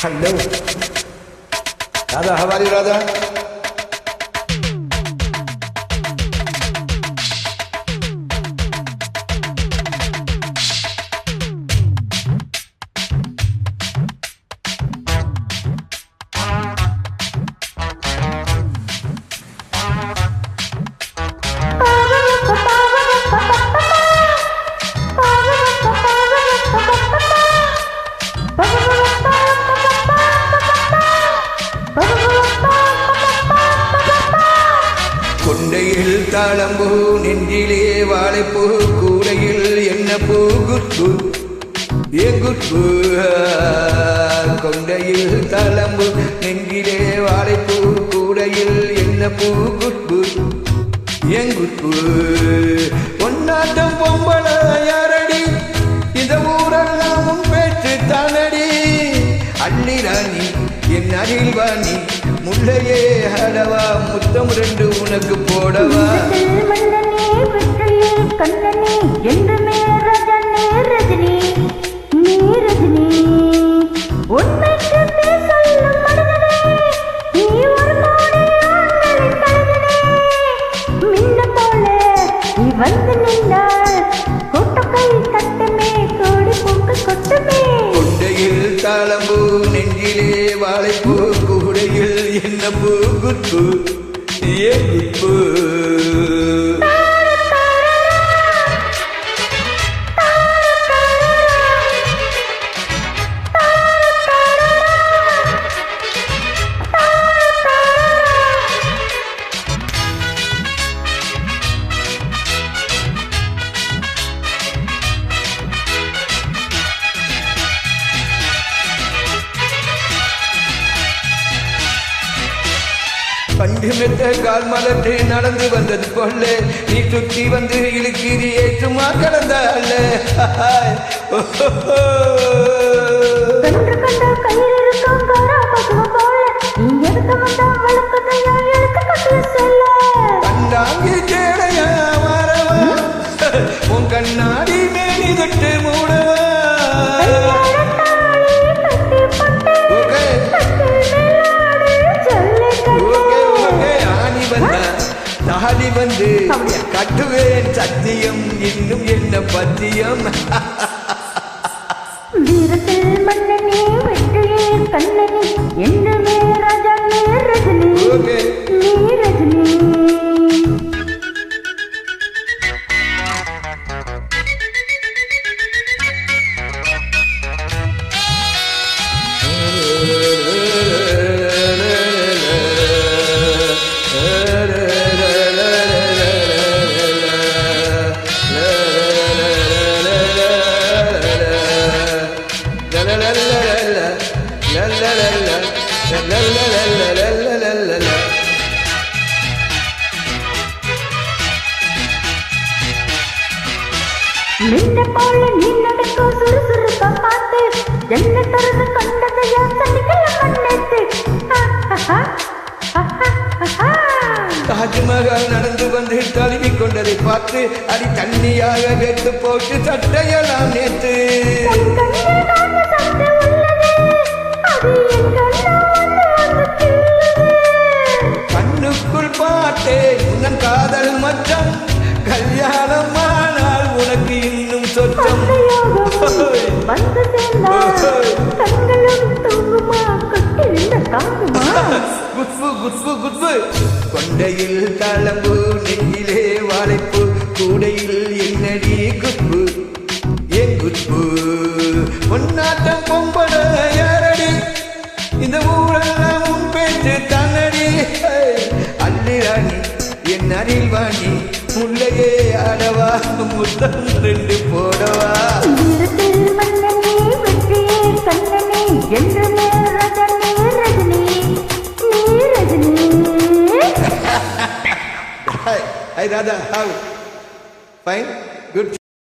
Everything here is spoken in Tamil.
Hello. Radha, how are you, Radha? கொண்டையில் தாளம்பூ நெஞ்சிலே வாழைப்பூ கூடையில் என்ன பூ குட்பு ஏன் குட்பு கொண்டையில் தாளம்பூ நெஞ்சிலே வாழைப்பூ கூடையில் என்ன பூ குட்பு ஏன் குட்பு பொன்னாட்டம் பொம்பள யாரடி இந்த ஊரெல்லாம் பேச்சு தானடி அள்ளி ராணி என் அருள் வாணி முள்ளையே அடவா முத்தம் ரெண்டு உனக்கு போடவா கண்ணனே என்றுமே ரஜனே ரஜினி நீ ரஜினி உண்மைக்கு சொல்லும் மனிதனே நீ ஒரு கோடி ஆண்களின் தலைவனே மின்ன போல நீ வந்து நின்றால் கூட்டக்கை கட்டமே கோடி பூக்கள் கொட்டுமே கொண்டையில் தாளம்பூ நெஞ்சிலே வாழைப்பூ கூடையில் என்ன பூ குட்பு ஏன் குட்பு பஞ்சு மெத்த கால் மலர்ந்து நடந்து வந்தது போல நீ சுற்றி வந்து இழுக்கிறீயே சும்மா கலந்தால கண்டாங்கி சேடையா வரவா உன் கண்ணாடி மேனி தொட்டு மூடவா நாடி வந்து கட்டுவேன் சத்தியம் இன்னும் என்ன பத்தியம் வீரத்தில் மன்னனே வெற்றியே கண்ணனே என்றுமே ராஜாவே ரஜினி நீ ரஜினி நின்ன போல நீ நடக்கும் சுறுசுறுப்பா பார்த்து என்ன திறந்து கொண்டதையா சனிக்கல மண்ணேத்து தாஜ்மஹால் நடந்து வந்து தழுவி கொண்டதை பார்த்து அடி தண்ணியாக வெட்டு போட்டு சட்டையெல்லாம் நேற்று கண்ணுக்குள் பாட்டே உன் காதல் மச்சம் கல்யாணம் ஆனால் உனக்கு இன்னும் சொச்சம் வந்து கண்களும் தூங்குமா கொட்டிருந்த காகுமா குட்பு குட்பு குட்பு கொண்டையில் தாளம்பூ நெஞ்சிலே வாழைப்பூ கூடையில் என்னடி குட்பு ஏன் குட்பு பொன்னாட்டம் பொம்பட யாரடி இந்த ஊரெல்லாம் உன் பேச்சு தானடி அள்ளி ராணி என் அருள் வாணி முள்ளையே அடவா முத்தம் ரெண்டு போடவா வீரத்தில் மன்னனே வெற்றியே கண்ணனே என்றுமே ரஜனே ரஜினி நீ Rajini Hi Radha, how? Fine? Good.